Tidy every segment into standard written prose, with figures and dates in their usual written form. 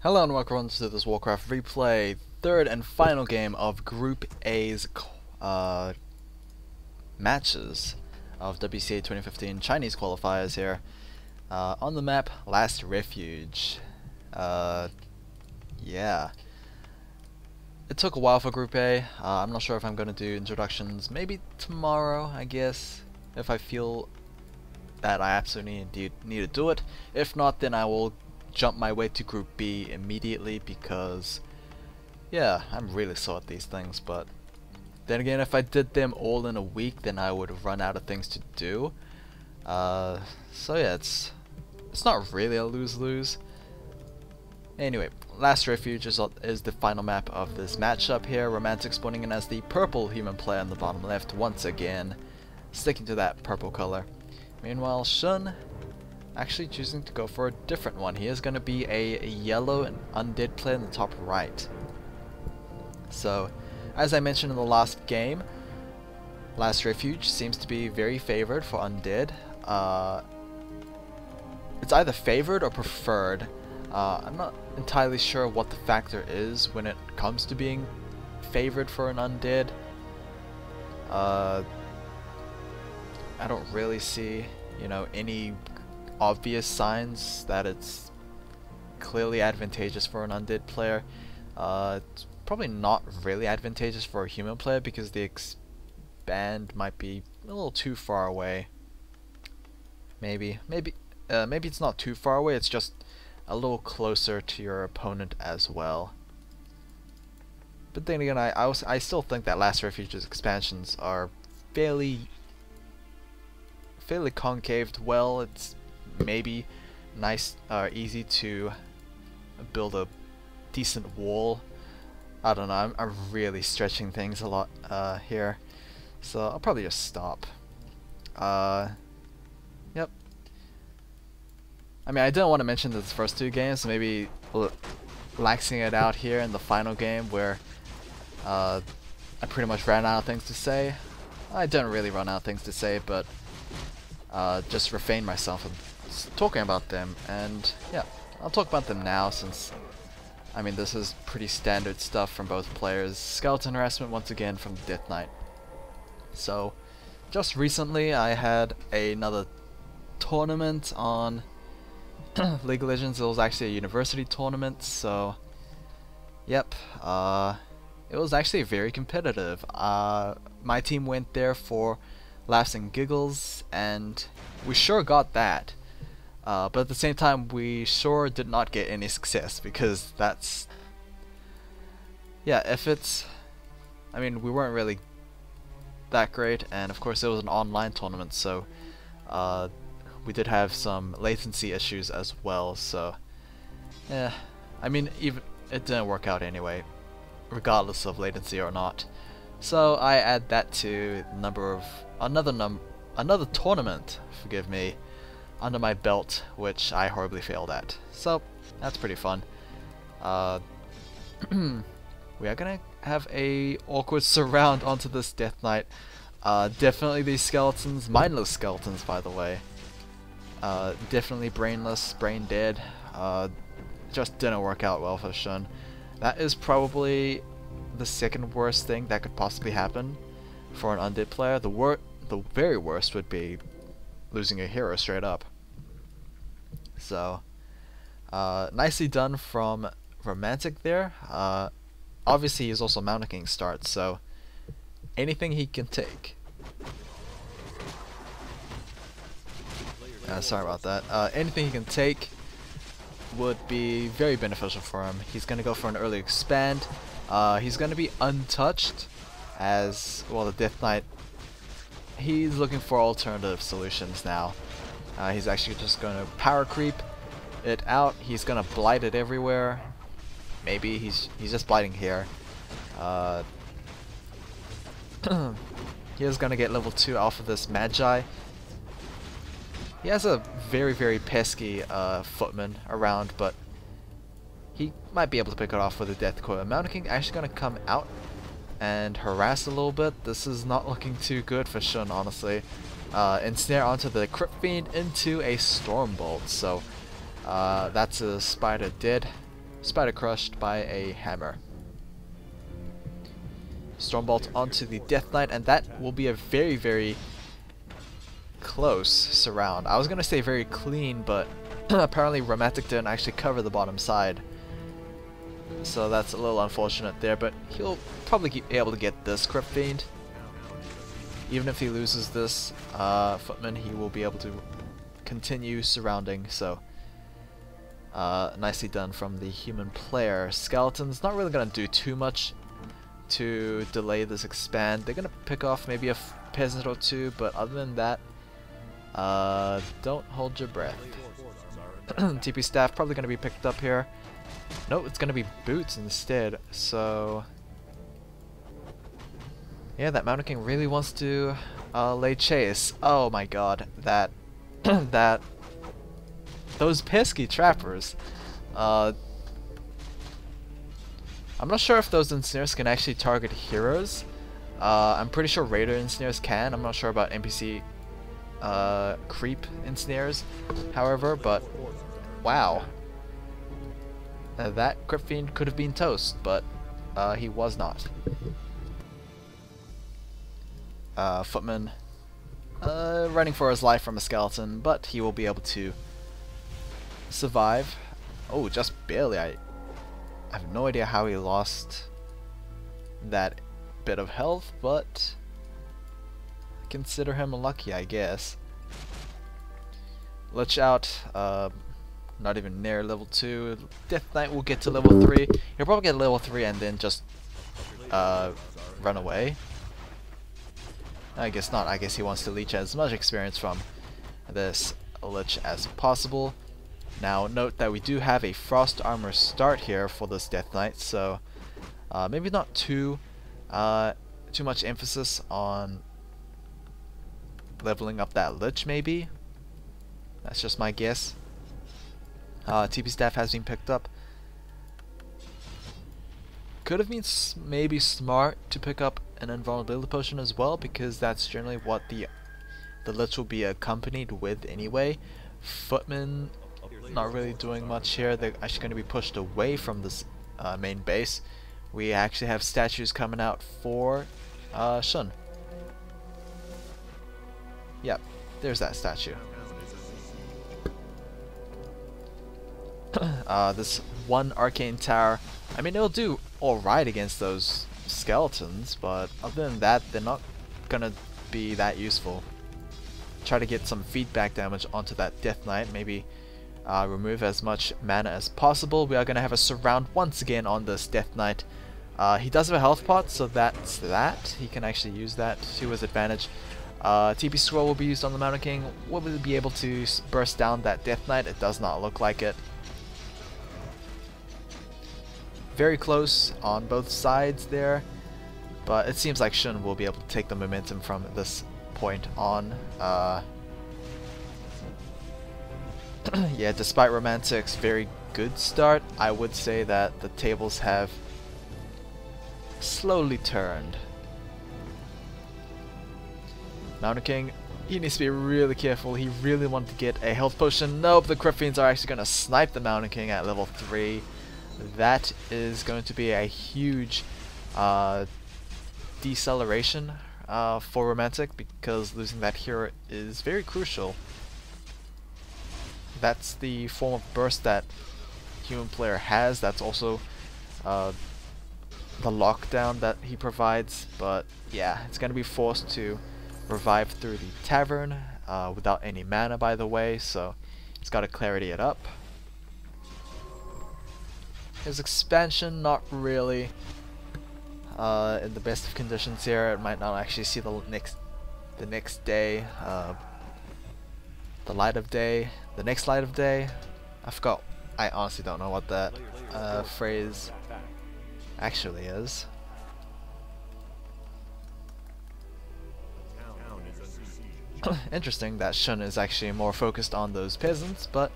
Hello and welcome to this Warcraft replay, third and final game of Group A's matches of WCA 2015 Chinese qualifiers here. On the map, Last Refuge. Yeah. It took a while for Group A. I'm not sure if I'm going to do introductions maybe tomorrow, I guess, if I feel that I absolutely need to do it. If not, then I will jump my way to Group B immediately because, yeah, I'm really slow at these things. But then again, if I did them all in a week, then I would run out of things to do. So yeah, it's not really a lose-lose. Anyway, Last Refuge is the final map of this matchup here. Romantic spawning in as the purple human player on the bottom left once again, sticking to that purple color. Meanwhile, Shun actually choosing to go for a different one. He is going to be a yellow and undead player in the top right. So, as I mentioned in the last game, Last Refuge seems to be very favored for undead. It's either favored or preferred. I'm not entirely sure what the factor is when it comes to being favored for an undead. I don't really see, any obvious signs that it's clearly advantageous for an undead player. It's probably not really advantageous for a human player because the expand might be a little too far away. Maybe it's not too far away, it's just a little closer to your opponent as well. But then again, I still think that Last Refuge's expansions are fairly concaved well. It's maybe nice or easy to build a decent wall. I don't know, I'm really stretching things a lot here, so I'll probably just stop. Yep. I mean, I didn't want to mention the first two games, maybe laxing it out here in the final game where I pretty much ran out of things to say. I didn't really run out of things to say, but just refrain myself from talking about them, and yeah, I'll talk about them now since, I mean, this is pretty standard stuff from both players. Skeleton harassment once again from Death Knight. So, just recently I had another tournament on League of Legends. It was actually a university tournament, so yep, it was actually very competitive. My team went there for laughs and giggles, and we sure got that. But at the same time, we sure did not get any success because that's, yeah, I mean, we weren't really that great, and of course it was an online tournament, so we did have some latency issues as well, so yeah, I mean, even it didn't work out anyway, regardless of latency or not. So I add that to the number of another tournament, forgive me, under my belt, which I horribly failed at. So that's pretty fun. We are gonna have a awkward surround onto this Death Knight. Definitely these skeletons, mindless skeletons by the way. Definitely brainless, brain dead. Just didn't work out well for Shun. That is probably the second worst thing that could possibly happen for an undead player. The very worst would be losing a hero straight up. So, nicely done from Romantic there. Obviously he's also Mountain King start, so anything he can take. Sorry about that. Anything he can take would be very beneficial for him. He's going to go for an early expand. He's going to be untouched as, well, the Death Knight, he's looking for alternative solutions now. He's actually just going to power creep it out. He's going to blight it everywhere. Maybe he's just blighting here. He is going to get level 2 off of this Magi. He has a very pesky footman around, but he might be able to pick it off with a Death Coil. Mountain King actually going to come out and harass a little bit. This is not looking too good for Shun, honestly. Ensnare onto the Crypt Fiend into a Stormbolt, so that's a Spider dead. Spider crushed by a hammer. Stormbolt onto the Death Knight, and that will be a very, very close surround. I was gonna say very clean, but apparently Romantic didn't actually cover the bottom side. So that's a little unfortunate there, but he'll probably be able to get this Crypt Fiend. Even if he loses this Footman, he will be able to continue surrounding, so nicely done from the human player. Skeleton's not really going to do too much to delay this expand. They're going to pick off maybe a peasant or two, but other than that, don't hold your breath. TP staff probably going to be picked up here. Nope, it's going to be boots instead, so yeah, that Mountain King really wants to lay chase. Oh my god, that those pesky trappers. I'm not sure if those ensnares can actually target heroes. I'm pretty sure raider ensnares can. I'm not sure about NPC creep ensnares, however, but wow. That Crypt Fiend could have been toast, but he was not. Footman running for his life from a skeleton, but he will be able to survive. Oh, just barely. I have no idea how he lost that bit of health, but consider him lucky, I guess. Lich out, not even near level 2. Death Knight will get to level 3. He'll probably get level 3 and then just run away. I guess not. I guess he wants to leech as much experience from this Lich as possible. Now note that we do have a Frost Armor start here for this Death Knight, so maybe not too much emphasis on leveling up that Lich maybe. That's just my guess. TP staff has been picked up. Could have been maybe smart to pick up an invulnerability potion as well, because that's generally what the Lich will be accompanied with anyway. Footman not really doing much here. They're actually going to be pushed away from this main base. We actually have statues coming out for Shun. Yep, there's that statue. This one arcane tower, I mean, it'll do alright against those skeletons, but other than that, they're not gonna be that useful. Try to get some feedback damage onto that Death Knight, maybe remove as much mana as possible. We are gonna have a surround once again on this Death Knight. He does have a health pot, so that's that. He can actually use that to his advantage. TP Scroll will be used on the Mountain King. Will we be able to burst down that Death Knight? It does not look like it. Very close on both sides there, but it seems like Shun will be able to take the momentum from this point on. Yeah, despite Romantic's very good start, I would say that the tables have slowly turned. Mountain King, he needs to be really careful. He really wanted to get a health potion. Nope, the Crypt Fiends are actually going to snipe the Mountain King at level 3. That is going to be a huge deceleration for Romantic, because losing that hero is very crucial. That's the form of burst that human player has. That's also the lockdown that he provides, but yeah, it's going to be forced to revive through the tavern without any mana, by the way, so it's got to clarity it up. His expansion, not really in the best of conditions here. It might not actually see the next day, the light of day, the next light of day. I forgot. I honestly don't know what that phrase actually is. Interesting that Shun is actually more focused on those peasants, but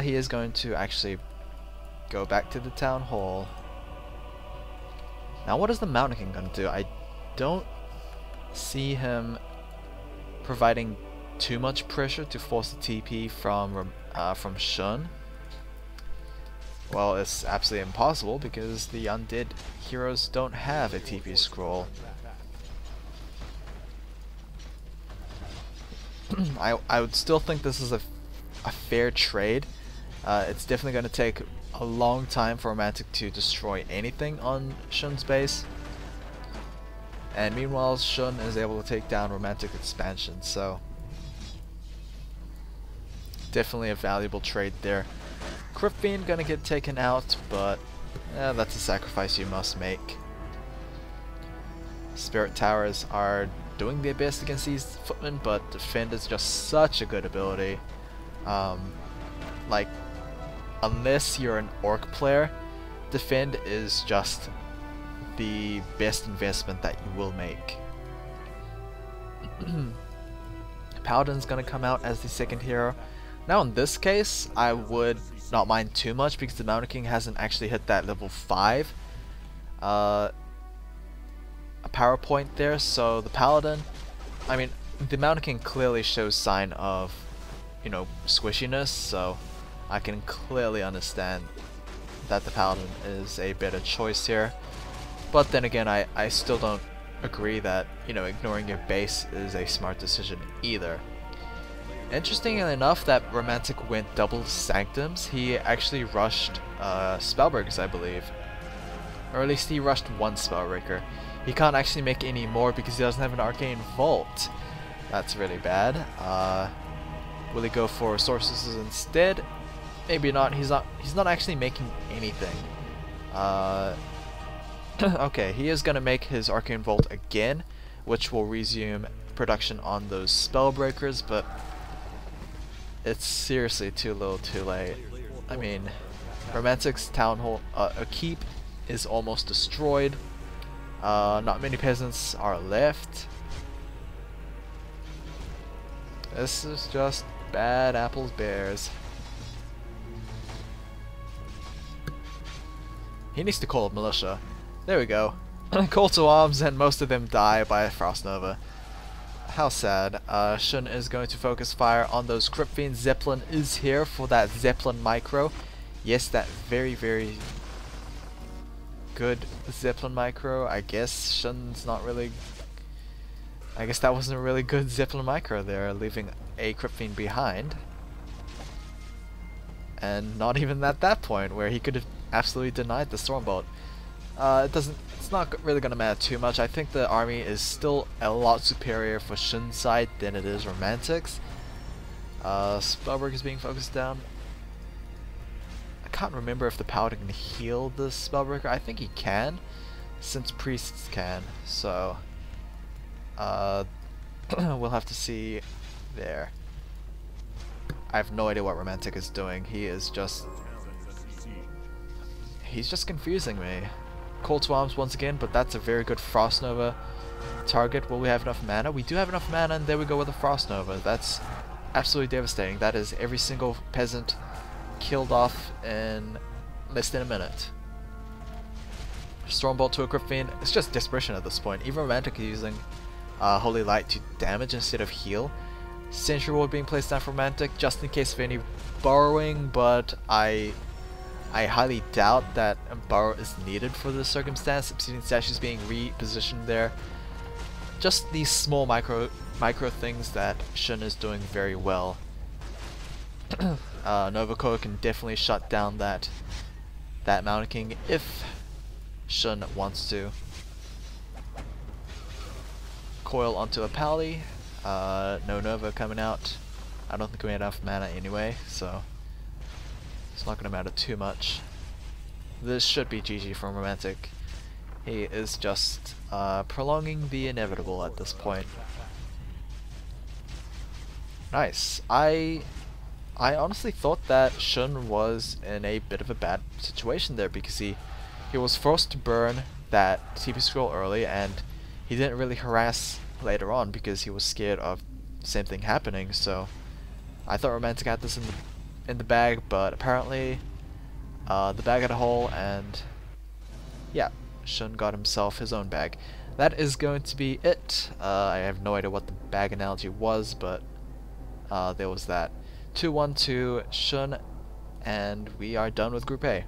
he is going to actually go back to the town hall. Now what is the Mountain King going to do? I don't see him providing too much pressure to force the TP from Shun. Well, it's absolutely impossible because the undead heroes don't have a TP scroll. I would still think this is a fair trade. It's definitely going to take a long time for Romantic to destroy anything on Shun's base. And meanwhile, Shun is able to take down Romantic expansion, so definitely a valuable trade there. Crypt Fiend gonna get taken out, but that's a sacrifice you must make. Spirit Towers are doing their best against these footmen, but Defend is just such a good ability. Like, unless you're an Orc player, Defend is just the best investment that you will make. Paladin's gonna come out as the second hero. Now in this case, I would not mind too much because the Mountain King hasn't actually hit that level 5 a power point there, so the Paladin, I mean, the Mountain King clearly shows sign of, you know, squishiness, so I can clearly understand that the Paladin is a better choice here. But then again, I still don't agree that, you know, ignoring your base is a smart decision either. Interestingly enough, that Romantic went double Sanctums. He actually rushed Spellbreakers, I believe. Or at least he rushed one Spellbreaker. He can't actually make any more because he doesn't have an Arcane Vault. That's really bad. Will he go for Sorceresses instead? Maybe not. He's not actually making anything. Okay, he is gonna make his Arcane Vault again, which will resume production on those Spellbreakers, but it's seriously too little too late. I mean, Romantic's Town Hall keep is almost destroyed. Not many peasants are left. This is just bad apples bears. He needs to call a militia. There we go. Call to arms and most of them die by Frost Nova. How sad. Shun is going to focus fire on those Crypt Fiends. Zeppelin is here for that Zeppelin micro. Yes, that very, very good Zeppelin micro. I guess Shun's not really... I guess that wasn't a really good Zeppelin micro there, leaving a Crypt Fiend behind. And not even at that point, where he could have absolutely denied the Stormbolt. It's not really going to matter too much. I think the army is still a lot superior for Shun's side than it is Romantic's. Spellberg is being focused down. I can't remember if the Paladin can heal the Spellbreaker. I think he can, since priests can. So, we'll have to see there. I have no idea what Romantic is doing. He's just confusing me. Call to arms once again, but that's a very good Frost Nova target. Will we have enough mana? We do have enough mana, and there we go with the Frost Nova. That's absolutely devastating. That is every single peasant killed off in less than a minute. Stormbolt to a Crypt Fiend. It's just desperation at this point. Even Romantic is using Holy Light to damage instead of heal. Sentry Ward being placed down for Romantic just in case of any burrowing, but I highly doubt that a burrow is needed for this circumstance. Obsidian statues being repositioned there. Just these small micro things that Shun is doing very well. Novaco can definitely shut down that Mountain King if Shun wants to. Coil onto a Pally. No Nova coming out. I don't think we have enough mana anyway, so it's not going to matter too much. This should be GG from Romantic. He is just prolonging the inevitable at this point. Nice. I honestly thought that Shun was in a bit of a bad situation there because he was forced to burn that TP scroll early, and he didn't really harass later on because he was scared of the same thing happening. So I thought Romantic had this in the bag, but apparently the bag had a hole, and yeah, Shun got himself his own bag. That is going to be it. I have no idea what the bag analogy was, but there was that. 2-1-2 Shun, and we are done with Group A.